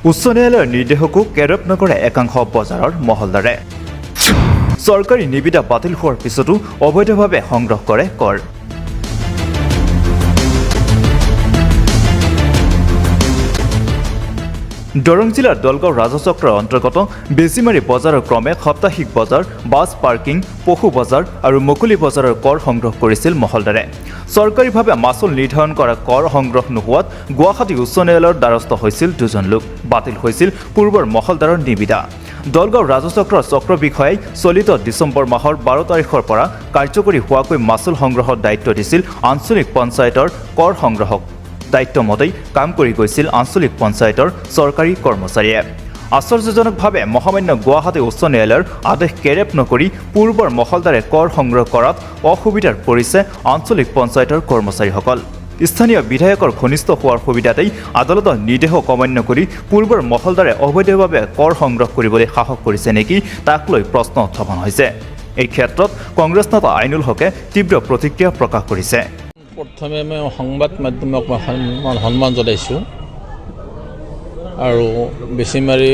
উচ্চ ন্যায়ালয়ৰ নিৰ্দেশকো কেৰেপ নকৰে একাংশ বজাৰৰ মহলদাৰে। চৰকাৰী নিবিদা বাতিল হোৱাৰ পিছতো অবৈধভাৱে সংগ্ৰহ কৰে কৰ। দৰং জিলাৰ দলগাঁও ৰাজচক্ৰৰ অন্তৰ্গত বেচিমাৰী বজাৰৰ ক্ৰমে সাপ্তাহিক বজাৰ, বাছ পাৰ্কিং, পশু বজাৰ আৰু মুকলি বজাৰৰ কৰ সংগ্ৰহ কৰিছিল মহলদাৰে। চৰকাৰীভাৱে মাচুল নিৰ্ধাৰণ কৰা কৰ সংগ্ৰহ নোহোৱাত গুৱাহাটী উচ্চ ন্যায়ালয়ৰ দ্বাৰস্থ হৈছিল দুজন লোক। বাতিল হৈছিল পূৰ্বৰ মহলদাৰৰ নিবিদা। দলগাঁও ৰাজচক্ৰৰ চক্ৰ বিষয়াই চলিত ডিচেম্বৰ মাহৰ 12 তাৰিখৰ পৰা কাৰ্যকৰী হোৱাকৈ মাচুল সংগ্ৰহৰ দায়িত্ব দিছিল আঞ্চলিক পঞ্চায়তৰ কৰ সংগ্ৰহক। দায়িত্বমতেই কাম কৰি গৈছিল আঞ্চলিক পঞ্চায়তৰ চৰকাৰী কৰ্মচাৰীয়ে। আশ্চৰ্যজনকভাৱে মহামান্য গুৱাহাটী উচ্চ ন্যায়ালয়ৰ আদেশ কেৰেপ নকৰি পূৰ্বৰ মহলদাৰে কৰ সংগ্ৰহ কৰাত অসুবিধাত পৰিছে আঞ্চলিক পঞ্চায়তৰ কৰ্মচাৰীসকল। স্থানীয় বিধায়কৰ ঘনিষ্ঠ হোৱাৰ সুবিধাতেই আদালতৰ নিৰ্দেশক অমান্য কৰি পূৰ্বৰ মহলদাৰে অবৈধভাৱে কৰ সংগ্ৰহ কৰিবলৈ সাহস কৰিছে নেকি তাক লৈ প্ৰশ্ন উত্থাপন হৈছে। এই ক্ষেত্ৰত কংগ্ৰেছ নেতা আইনুল হকে তীব্ৰ প্ৰতিক্ৰিয়া প্ৰকাশ কৰিছে। প্ৰথমে মই সংবাদ মাধ্যমক সন্মান জনাইছোঁ আৰু বেচিমাৰী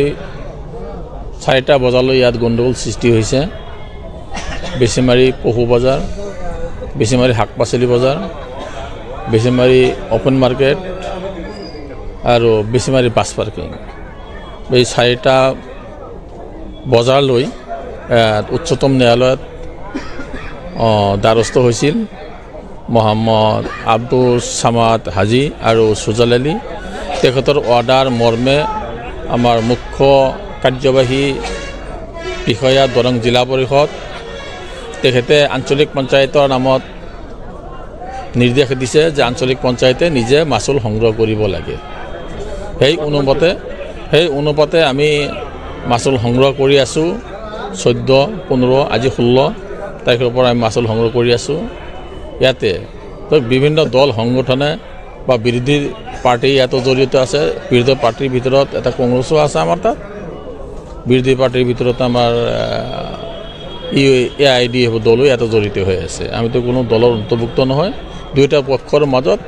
4টা বজালৈ ইয়াত গণ্ডগোল সৃষ্টি হৈছে। বেচিমাৰী পশু বজাৰ, বেচিমাৰী শাক পাচলি বজাৰ, বেচিমাৰী অপেন মাৰ্কেট আৰু বেচিমাৰী বাছ পাৰ্কিং, এই 4টা বজাৰলৈ উচ্চতম ন্যায়ালয়ত দ্বাৰস্থ হৈছিল মহম্মদ আব্দুল সামাদ হাজি আৰু সুজাল আলী। তেখেতৰ অৰ্ডাৰ মৰ্মে আমাৰ মুখ্য কাৰ্যবাহী বিষয়া দৰং জিলা পৰিষদ তেখেতে আঞ্চলিক পঞ্চায়তৰ নামত নিৰ্দেশ দিছে যে আঞ্চলিক পঞ্চায়তে নিজে মাচুল সংগ্ৰহ কৰিব লাগে। সেই অনুপাতে আমি মাচুল সংগ্ৰহ কৰি আছোঁ। 14, 15 আজি 16 তাৰিখৰ পৰা আমি মাচুল সংগ্ৰহ কৰি আছোঁ। ইয়াতে বিভিন্ন দল সংগঠনে বা বিৰোধী পাৰ্টি ইয়াতো জড়িত আছে। বিৰোধী পাৰ্টিৰ ভিতৰত এটা কংগ্ৰেছো আছে আমাৰ তাত। বিৰোধী পাৰ্টিৰ ভিতৰত আমাৰ AIDF দলো ইয়াতে জড়িত হৈ আছে। আমিতো কোনো দলৰ অন্তৰ্ভুক্ত নহয়। দুয়োটা পক্ষৰ মাজত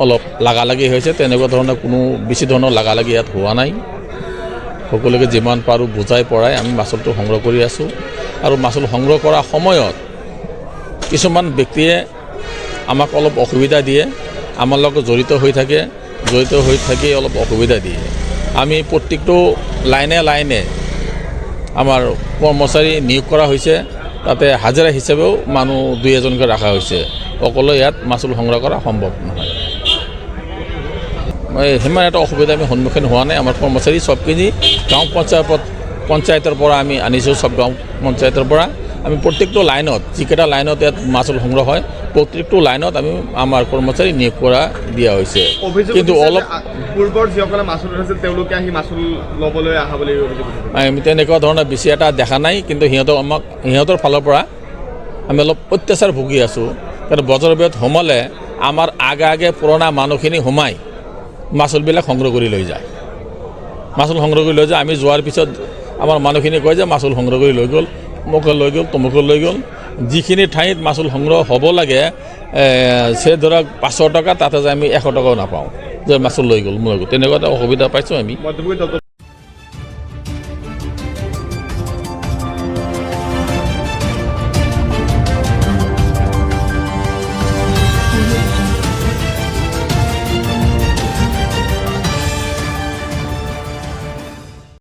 অলপ লাগালাগি হৈছে। তেনেকুৱা ধৰণৰ কোনো বেছি ধৰণৰ লাগালাগি ইয়াত হোৱা নাই। সকলোকে যিমান পাৰোঁ বুজাই পৰাই আমি মাচুলটো সংগ্ৰহ কৰি আছোঁ। আৰু মাচুল সংগ্ৰহ কৰাৰ সময়ত কিছুমান ব্যক্তিয়ে আমাক অলপ অসুবিধা দিয়ে, আমাৰ লগত জড়িত হৈ থাকি অলপ অসুবিধা দিয়ে। আমি প্ৰত্যেকটো লাইনে আমাৰ কৰ্মচাৰী নিয়োগ কৰা হৈছে। তাতে হাজিৰা হিচাপেও মানুহ 2-এজনকৈ ৰখা হৈছে। অকলে ইয়াত মাচুল সংগ্ৰহ কৰা সম্ভৱ নহয়। সিমান এটা অসুবিধা আমি সন্মুখীন হোৱা নাই। আমাৰ কৰ্মচাৰী চবখিনি গাঁও পঞ্চায়তৰ পৰা আমি আনিছোঁ। চব গাঁও পঞ্চায়তৰ পৰা আমি প্ৰত্যেকটো লাইনত যিকেইটা লাইনত ইয়াত মাচুল সংগ্ৰহ হয় প্ৰত্যেকটো লাইনত আমি আমাৰ কৰ্মচাৰী নিয়োগ কৰা দিয়া হৈছে। কিন্তু অলপ পূৰ্বৰ যিসকলে মাচুল লৈছিল তেওঁলোকে আহি মাচুল ল'বলৈ অহা বুলি আমি তেনেকুৱা ধৰণৰ বেছি এটা দেখা নাই। কিন্তু সিহঁতৰ ফালৰ পৰা আমি অলপ অত্যাচাৰ ভুগি আছোঁ। কাৰণ বজাৰবোৰত সোমালে আমাৰ আগে পুৰণা মানুহখিনি সোমাই মাচুলবিলাক সংগ্ৰহ কৰি লৈ যায়। আমি যোৱাৰ পিছত আমাৰ মানুহখিনি কয় যে মাচুল সংগ্ৰহ কৰি লৈ গ'ল, অমুকে লৈ গ'ল, তমুকে লৈ গ'ল। যিখিনি ঠাইত মাচুল সংগ্ৰহ হ'ব লাগে সে ধৰক 500 টকা, তাতে যে আমি 100 টকাও নাপাওঁ যে মাচুল লৈ গ'ল। তেনেকুৱা এটা অসুবিধা পাইছোঁ আমি।